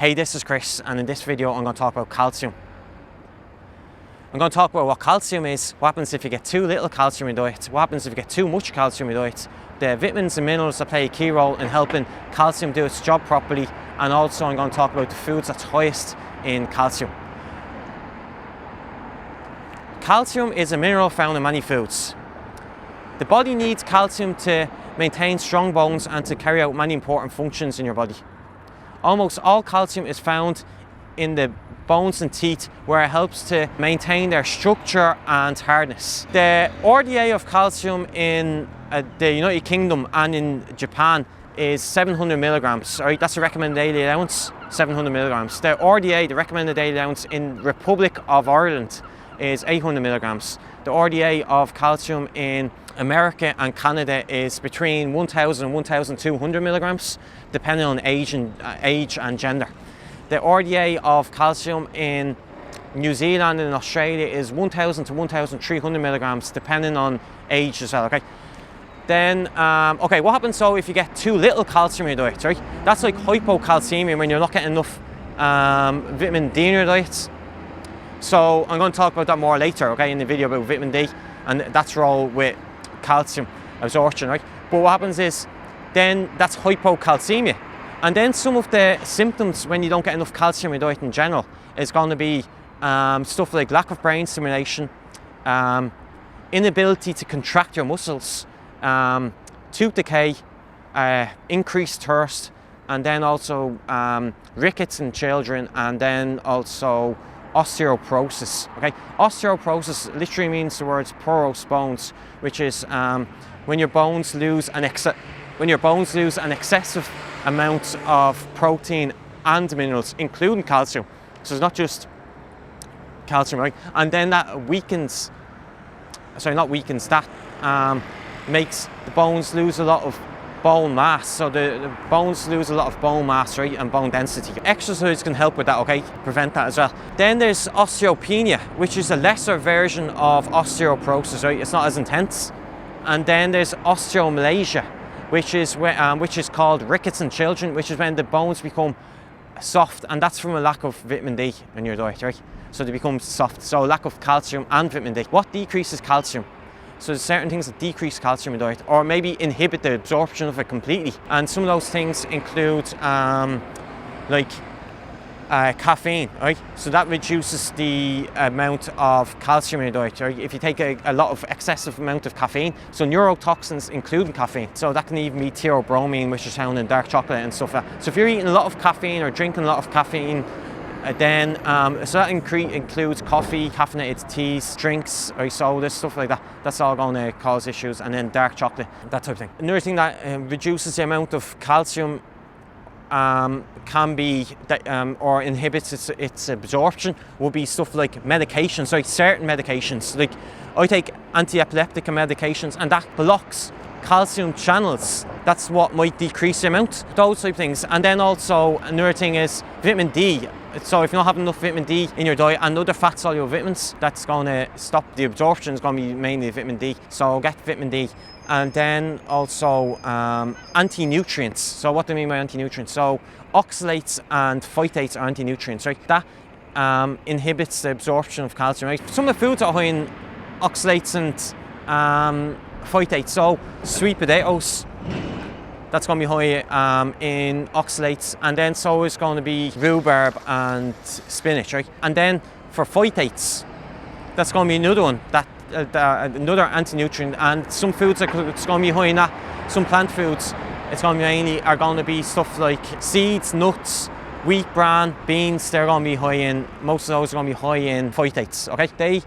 Hey, this is Chris, and in this video I'm going to talk about calcium. I'm going to talk about what calcium is, what happens if you get too little calcium in your diet, what happens if you get too much calcium in your diet, the vitamins and minerals that play a key role in helping calcium do its job properly, and also I'm going to talk about the foods that's highest in calcium. Calcium is a mineral found in many foods. The body needs calcium to maintain strong bones and to carry out many important functions in your body. Almost all calcium is found in the bones and teeth, where it helps to maintain their structure and hardness. The RDA of calcium in the United Kingdom and in Japan is 700 milligrams. Right? That's the recommended daily allowance, 700 milligrams. The RDA, the recommended daily allowance in Republic of Ireland, is 800 milligrams. The RDA of calcium in America and Canada is between 1,000 and 1,200 milligrams, depending on age and gender. The RDA of calcium in New Zealand and Australia is 1,000 to 1,300 milligrams, depending on age as well. Okay. Then, what happens so if you get too little calcium in your diet? Right, that's like hypocalcemia, when you're not getting enough vitamin D in your diet. So I'm going to talk about that more later, okay, in the video about vitamin D and that's role with calcium absorption, right? But what happens is, then that's hypocalcemia. And then some of the symptoms when you don't get enough calcium in your diet in general is going to be stuff like lack of brain stimulation, inability to contract your muscles, tooth decay, increased thirst, and then also rickets in children, and then also osteoporosis. Okay, osteoporosis literally means the words porous bones, which is when your bones lose an excessive amount of protein and minerals, including calcium. So it's not just calcium, right? And then that weakens. That makes the bones lose a lot of bone mass. So the bones lose a lot of bone mass, right, and bone density. Exercise can help with that, okay, prevent that as well. Then there's osteopenia, which is a lesser version of osteoporosis, right? It's not as intense. And then there's osteomalacia, which is called rickets in children, which is when the bones become soft, and that's from a lack of vitamin D in your diet, right? So they become soft. So lack of calcium and vitamin D. What decreases calcium? So there's certain things that decrease calcium in diet, or maybe inhibit the absorption of it completely. And some of those things include caffeine, right? So that reduces the amount of calcium in your diet, right? If you take a lot of excessive amount of caffeine, so neurotoxins including caffeine. So that can even be theobromine, which is found in dark chocolate and stuff like that. So if you're eating a lot of caffeine or drinking a lot of caffeine, then so that includes coffee, caffeinated teas, drinks, or sodas, stuff like that. That's all going to cause issues. And then dark chocolate, that type of thing. Another thing that reduces the amount of calcium can be or inhibits its absorption would be stuff like medications, like certain medications. Like I take anti-epileptic medications, and that blocks calcium channels. That's what might decrease the amount, those type of things. And then also another thing is vitamin D. So if you're not having enough vitamin D in your diet and other fat soluble vitamins, that's going to stop the absorption. It's going to be mainly vitamin D. So get vitamin D. And then also anti-nutrients. So what do I mean by anti-nutrients? So oxalates and phytates are anti-nutrients, right? That inhibits the absorption of calcium, right? Some of the foods are high in oxalates and phytates. So sweet potatoes, that's going to be high in oxalates, and then so is going to be rhubarb and spinach, right? And then for phytates, that's going to be another one, another anti-nutrient. And some foods it's going to be high in that. Some plant foods, it's going to be are going to be stuff like seeds, nuts, wheat bran, beans. They're going to be high in. Most of those are going to be high in phytates. Okay, they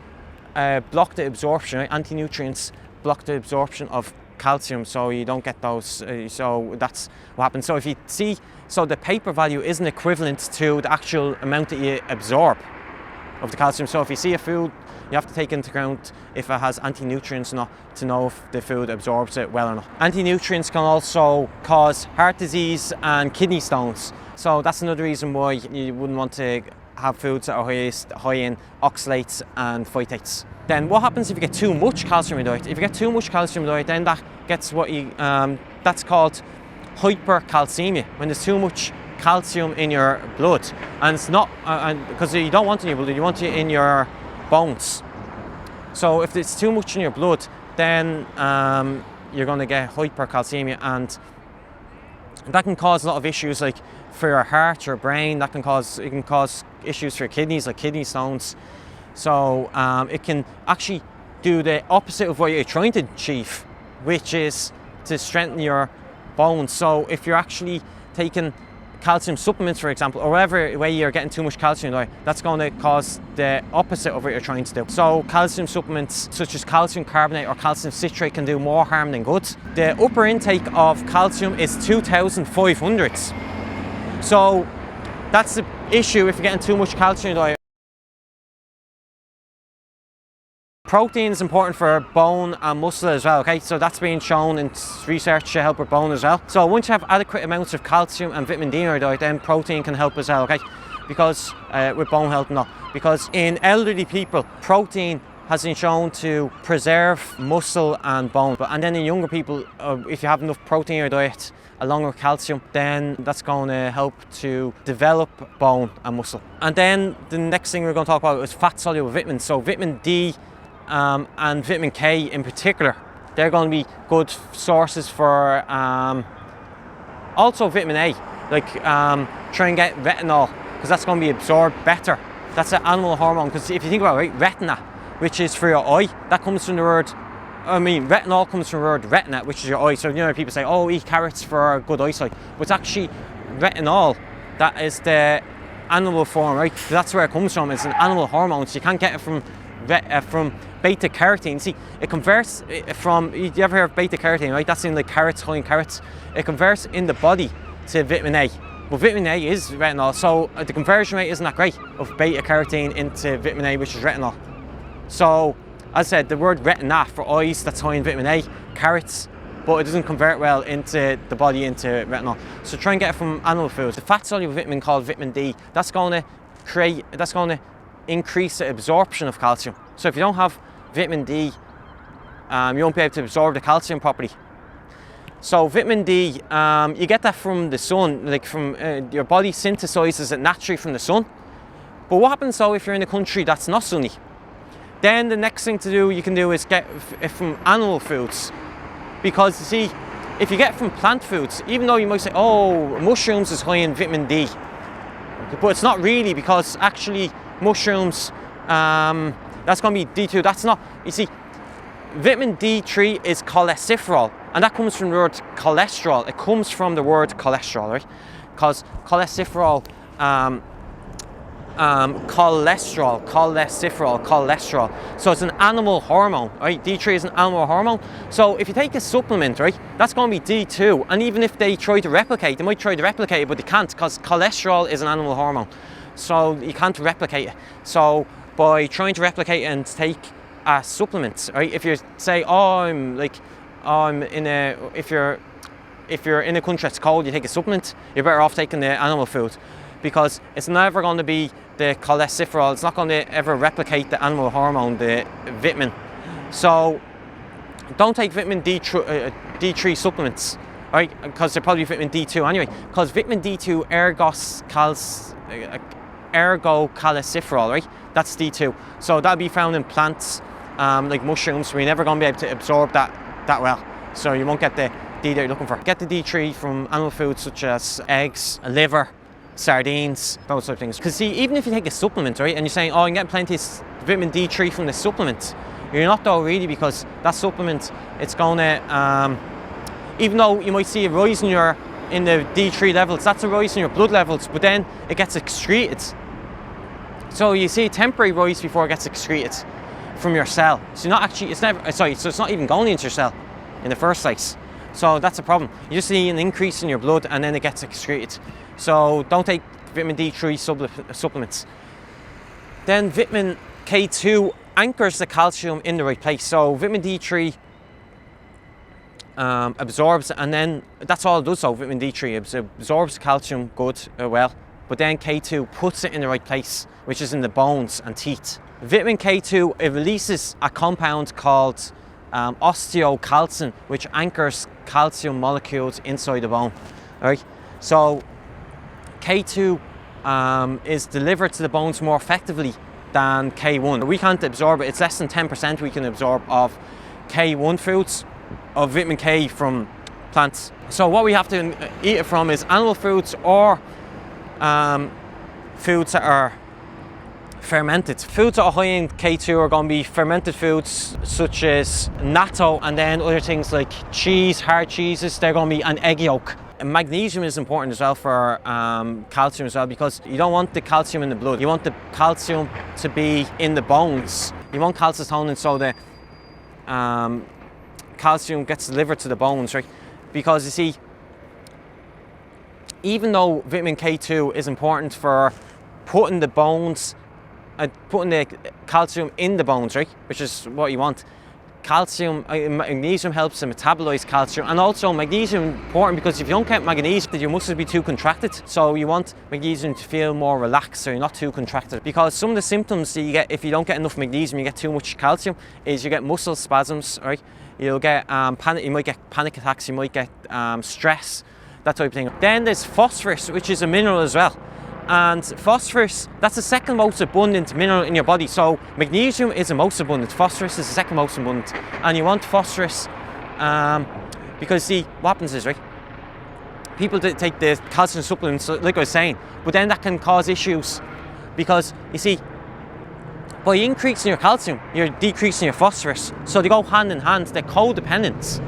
block the absorption. Right? Anti-nutrients block the absorption of calcium, so you don't get those. So that's what happens. So if you see, so the paper value isn't equivalent to the actual amount that you absorb of the calcium. So if you see a food, you have to take into account if it has anti-nutrients or not to know if the food absorbs it well or not. Anti-nutrients can also cause heart disease and kidney stones. So that's another reason why you wouldn't want to have foods that are high in oxalates and phytates. Then what happens if you get too much calcium in your diet? If you get too much calcium in your diet, then that gets that's called hypercalcemia. When there's too much calcium in your blood, and it's not because you don't want it in your blood, you want it in your bones. So if it's too much in your blood, then you're going to get hypercalcemia, and that can cause a lot of issues, like for your heart, your brain. It can cause issues for your kidneys, like kidney stones. So it can actually do the opposite of what you're trying to achieve, which is to strengthen your bones. So if you're actually taking calcium supplements, for example, or whatever way you're getting too much calcium in your diet, that's going to cause the opposite of what you're trying to do. So calcium supplements such as calcium carbonate or calcium citrate can do more harm than good. The upper intake of calcium is 2,500. So that's the issue if you're getting too much calcium in your diet. Protein is important for bone and muscle as well, okay? So that's been shown in research to help with bone as well. So once you have adequate amounts of calcium and vitamin D in your diet, then protein can help as well, okay? Because with bone health and all. Because in elderly people, protein has been shown to preserve muscle and bone. And then in younger people, if you have enough protein in your diet along with calcium, then that's going to help to develop bone and muscle. And then the next thing we're going to talk about is fat-soluble vitamins. So vitamin D and vitamin K in particular, they're going to be good sources for also vitamin A. Like try and get retinol, because that's going to be absorbed better. That's an animal hormone, because if you think about it, right, retina, which is for your eye, that comes from the word, retinol comes from the word retina, which is your eye. So people say, oh, eat carrots for good eyesight, but it's actually retinol that is the animal form, right? So that's where it comes from. It's an animal hormone, so you can't get it from beta-carotene. See, it converts from, you ever hear of beta-carotene, right? That's in the carrots, high in carrots. It converts in the body to vitamin A. But vitamin A is retinol, so the conversion rate isn't that great of beta-carotene into vitamin A, which is retinol. So, as I said, the word retina for eyes, that's high in vitamin A, carrots, but it doesn't convert well into the body into retinol. So try and get it from animal foods. The fat-soluble vitamin called vitamin D, that's going to increase the absorption of calcium. So if you don't have vitamin D, you won't be able to absorb the calcium properly. So vitamin D, you get that from the sun, like from your body synthesizes it naturally from the sun. But what happens though if you're in a country that's not sunny? Then the next thing you can do is get it from animal foods. Because you see, if you get it from plant foods, even though you might say, oh, mushrooms is high in vitamin D, but it's not really, because actually mushrooms, that's going to be D2. That's not, you see, vitamin D3 is cholesterol, and that comes from the word cholesterol. It comes from the word cholesterol, right? Because cholesterol, cholesterol. So it's an animal hormone, right? D3 is an animal hormone. So if you take a supplement, right, that's going to be D2. And even if they try to replicate, they might try to replicate it, but they can't, because cholesterol is an animal hormone. So you can't replicate it. So by trying to replicate and take a supplement, right? If you say, if you're in a country that's cold, you take a supplement, you're better off taking the animal food, because it's never going to be the cholesterol. It's not going to ever replicate the animal hormone, the vitamin. So don't take vitamin D3 supplements, right? Because they're probably vitamin D2 anyway. Because vitamin D2 ergocalciferol, right? That's D2. So that'll be found in plants like mushrooms, where you're never going to be able to absorb that well. So you won't get the D that you're looking for. Get the D3 from animal foods such as eggs, liver, sardines, those sort of things. Because see, even if you take a supplement, right, and you're saying, oh, I'm getting plenty of vitamin D3 from the supplement, you're not though, really, because that supplement, it's going to, even though you might see a rise in the D3 levels, that's a rise in your blood levels, but then it gets excreted. So you see a temporary rise before it gets excreted from your cell. So not actually, so it's not even going into your cell in the first place. So that's a problem. You just see an increase in your blood and then it gets excreted. So don't take vitamin D3 supplements. Then vitamin K2 anchors the calcium in the right place. So vitamin D3 absorbs, and then that's all it does. So vitamin D3 absorbs the calcium well, but then K2 puts it in the right place, which is in the bones and teeth. Vitamin K2, it releases a compound called osteocalcin, which anchors calcium molecules inside the bone. Right? So K2 is delivered to the bones more effectively than K1. We can't absorb it. It's less than 10% we can absorb of K1 foods, of vitamin K from plants. So what we have to eat it from is animal foods or foods that are fermented. Foods that are high in K2 are going to be fermented foods such as natto, and then other things like cheese, hard cheeses, they're going to be an egg yolk. And magnesium is important as well for calcium as well, because you don't want the calcium in the blood. You want the calcium to be in the bones. You want calcitonin so the calcium gets delivered to the bones, right? Because you see, even though vitamin K2 is important for putting the bones and putting the calcium in the bones, right, which is what you want, magnesium helps to metabolize calcium. And also magnesium is important because if you don't get magnesium, your muscles will be too contracted. So you want magnesium to feel more relaxed so you're not too contracted. Because some of the symptoms that you get if you don't get enough magnesium, you get too much calcium, is you get muscle spasms, right? You'll get panic, you might get panic attacks, you might get stress, that type of thing. Then there's phosphorus, which is a mineral as well. And phosphorus, that's the second most abundant mineral in your body. So magnesium is the most abundant, phosphorus is the second most abundant. And you want phosphorus because see, what happens is, right, people take the calcium supplements, like I was saying, but then that can cause issues because you see, by increasing your calcium, you're decreasing your phosphorus. So they go hand in hand, they're codependent.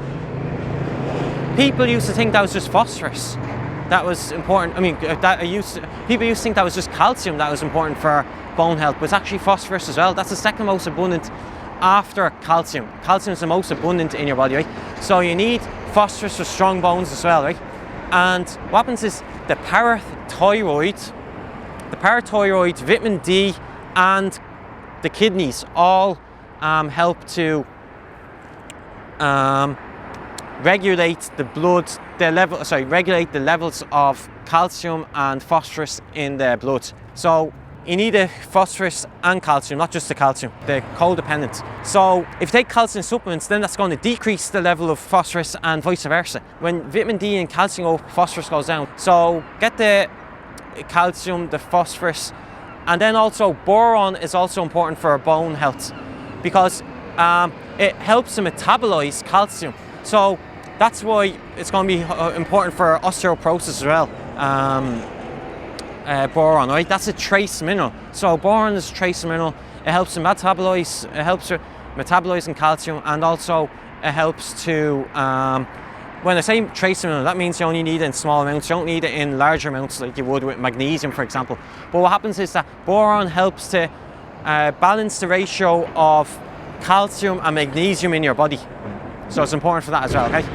People used to think that was just phosphorus that was important. I mean, people used to think that was just calcium that was important for bone health, but it's actually phosphorus as well. That's the second most abundant after calcium. Calcium is the most abundant in your body, right? So you need phosphorus for strong bones as well, right? And what happens is the parathyroid, vitamin D, and the kidneys all help to regulate regulate the levels of calcium and phosphorus in the blood. So you need a phosphorus and calcium, not just the calcium. They're codependent. So if you take calcium supplements, then that's going to decrease the level of phosphorus and vice versa. When vitamin D and calcium go up, phosphorus goes down. So get the calcium, the phosphorus, and then also boron is also important for bone health because it helps to metabolize calcium. So that's why it's going to be important for osteoporosis as well. Boron, right? That's a trace mineral. So boron is a trace mineral. It helps to metabolize. It helps to metabolizing calcium, and also it helps to. When I say trace mineral, that means you only need it in small amounts. You don't need it in larger amounts like you would with magnesium, for example. But what happens is that boron helps to balance the ratio of calcium and magnesium in your body. So it's important for that as well, okay?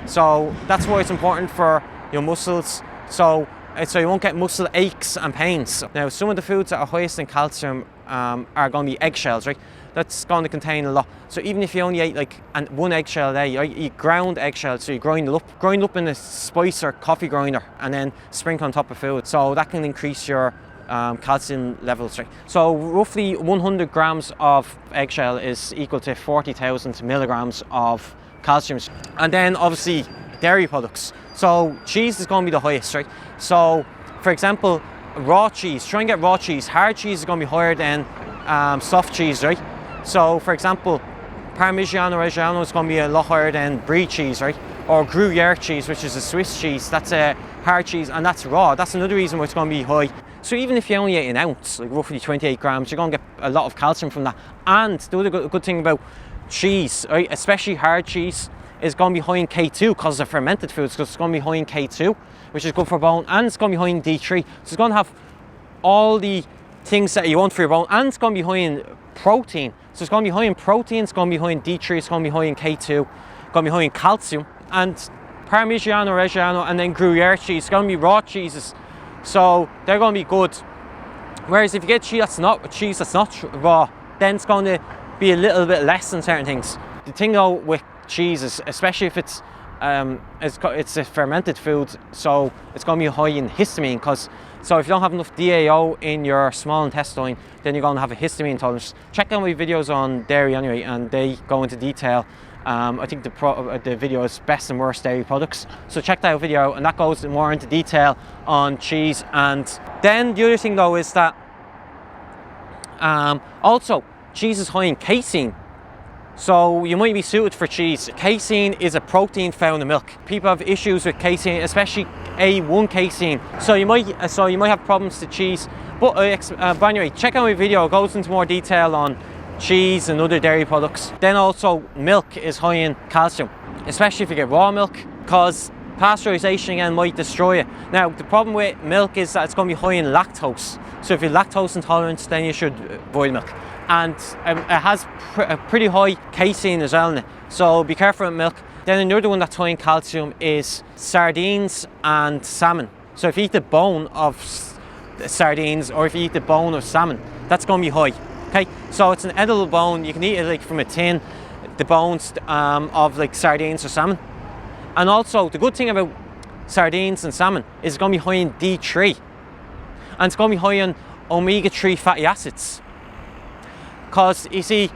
So that's why it's important for your muscles. So you won't get muscle aches and pains. Now, some of the foods that are highest in calcium are going to be eggshells, right? That's going to contain a lot. So even if you only ate like one eggshell a day, right? You eat ground eggshells, so you grind it up in a spice or coffee grinder, and then sprinkle on top of food. So that can increase your calcium levels, right? So roughly 100 grams of eggshell is equal to 40,000 milligrams of calcium. And then obviously dairy products. So cheese is going to be the highest, right? So for example, raw cheese, try and get raw cheese. Hard cheese is going to be higher than soft cheese, right? So for example, Parmigiano Reggiano is going to be a lot higher than brie cheese, right? Or Gruyere cheese, which is a Swiss cheese. That's a hard cheese and that's raw. That's another reason why it's going to be high. So even if you only ate an ounce, like roughly 28 grams, you're going to get a lot of calcium from that. And the other good thing about cheese, right, especially hard cheese, is going to be high in K2 because of fermented foods, because it's going to be high in K2, which is good for bone, and it's going to be high in D3. So it's going to have all the things that you want for your bone, and it's going to be high in protein. So it's going to be high in protein, it's going to be high in D3, it's going to be high in K2, it's going to be high in calcium. And Parmigiano Reggiano and then Gruyere cheese, it's going to be raw cheeses. So they're going to be good. Whereas if you get cheese that's not raw, then it's going to be a little bit less than certain things. The thing though with cheese is, especially if it's a fermented food, so it's going to be high in histamine. So if you don't have enough DAO in your small intestine, then you're going to have a histamine intolerance. Check out my videos on dairy anyway, and they go into detail I think the video is best and worst dairy products. So check that video, and that goes more into detail on cheese. And then the other thing though is that also cheese is high in casein. So you might be suited for cheese. Casein is a protein found in milk. People have issues with casein, especially A1 casein. So you might have problems with cheese. But anyway, check out my video. It goes into more detail on cheese and other dairy products. Then also milk is high in calcium, especially if you get raw milk, because pasteurization again might destroy it. Now the problem with milk is that it's going to be high in lactose. So if you're lactose intolerant, then you should avoid milk. And it has a pretty high casein as well in it, so be careful with milk. Then another one that's high in calcium is sardines and salmon. So if you eat the bone of sardines or if you eat the bone of salmon, that's going to be high. Okay, so it's an edible bone. You can eat it like from a tin, the bones of like sardines or salmon. And also the good thing about sardines and salmon is it's going to be high in D3, and it's going to be high in omega-3 fatty acids. Because you see,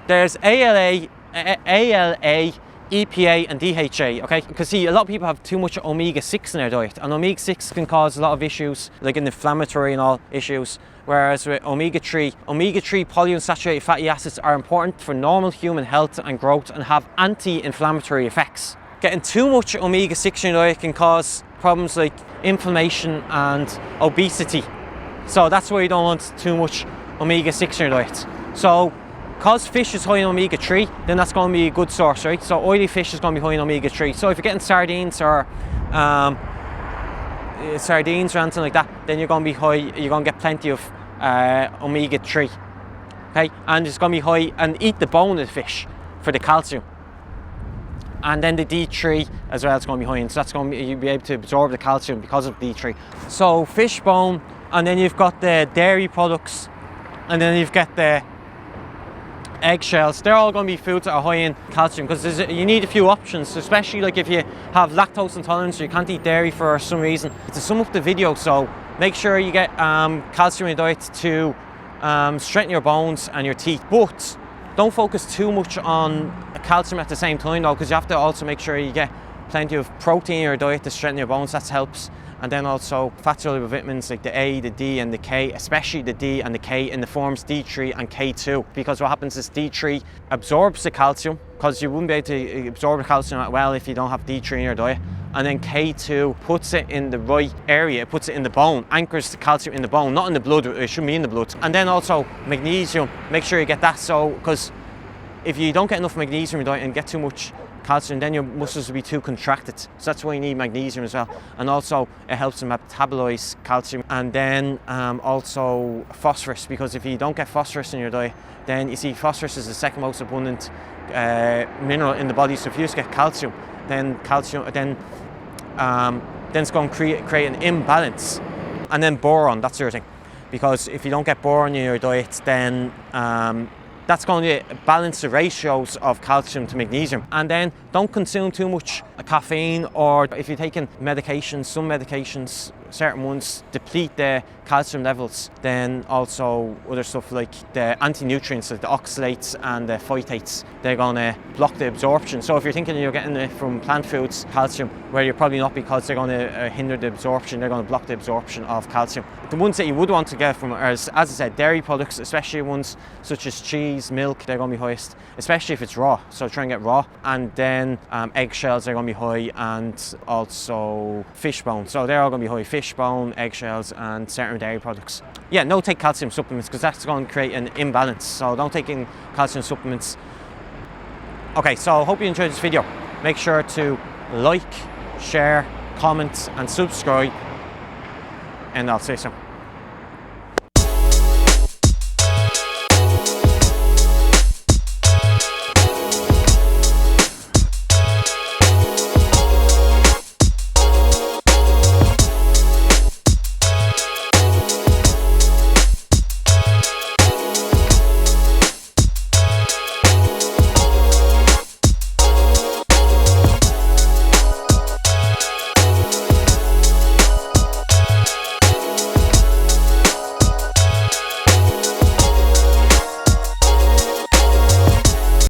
there's ALA, EPA and DHA, okay? Because see, a lot of people have too much omega-6 in their diet, and omega-6 can cause a lot of issues, like inflammatory and all issues. Whereas with omega-3 polyunsaturated fatty acids are important for normal human health and growth and have anti-inflammatory effects. Getting too much omega-6 in your diet can cause problems like inflammation and obesity. So that's why you don't want too much omega-6 in your diet. So, because fish is high in omega-3, then that's going to be a good source, right? So oily fish is going to be high in omega-3. So if you're getting sardines or anything like that, then you're going to be high. You're going to get plenty of omega-3, okay? And it's going to be high. And eat the bone of the fish for the calcium. And then the D3 as well is going to be high, and so that's going to be, you'll be able to absorb the calcium because of D3. So fish bone, and then you've got the dairy products, and then you've got the eggshells. They're all going to be foods that are high in calcium, because you need a few options, especially like if you have lactose intolerance or you can't eat dairy for some reason. To sum up the video, so make sure you get calcium in your diet to strengthen your bones and your teeth, but don't focus too much on calcium at the same time though, because you have to also make sure you get plenty of protein in your diet to strengthen your bones. That helps. And then also fat soluble vitamins like the A, the D and the K, especially the D and the K in the forms D3 and K2, because what happens is D3 absorbs the calcium, because you wouldn't be able to absorb the calcium that well if you don't have D3 in your diet. And then K2 puts it in the right area, it puts it in the bone, anchors the calcium in the bone, not in the blood. It shouldn't be in the blood. And then also magnesium, make sure you get that, so because if you don't get enough magnesium in your diet and get too much calcium, then your muscles will be too contracted. So that's why you need magnesium as well. And also it helps them metabolize calcium. And then also phosphorus, because if you don't get phosphorus in your diet, then you see phosphorus is the second most abundant mineral in the body. So if you just get calcium, then it's going to create an imbalance. And then boron, that's the other thing, because if you don't get boron in your diet, then that's going to balance the ratios of calcium to magnesium. And then don't consume too much caffeine, or if you're taking medications, some medications, certain ones deplete the calcium levels, then also other stuff like the anti-nutrients like the oxalates and the phytates, they're going to block the absorption. So if you're thinking you're getting it from plant foods, calcium, where you're probably not, because they're going to hinder the absorption, they're going to block the absorption of calcium. The ones that you would want to get from are, as I said, dairy products, especially ones such as cheese, milk, they're going to be highest, especially if it's raw, so try and get raw. And then eggshells are going to be high, and also fish bone, so they're all going to be high. Fish bone, eggshells and certain dairy products. Yeah, no take calcium supplements, because that's going to create an imbalance, so don't take in calcium supplements. Okay, so I hope you enjoyed this video. Make sure to like, share, comment and subscribe, and I'll see you soon.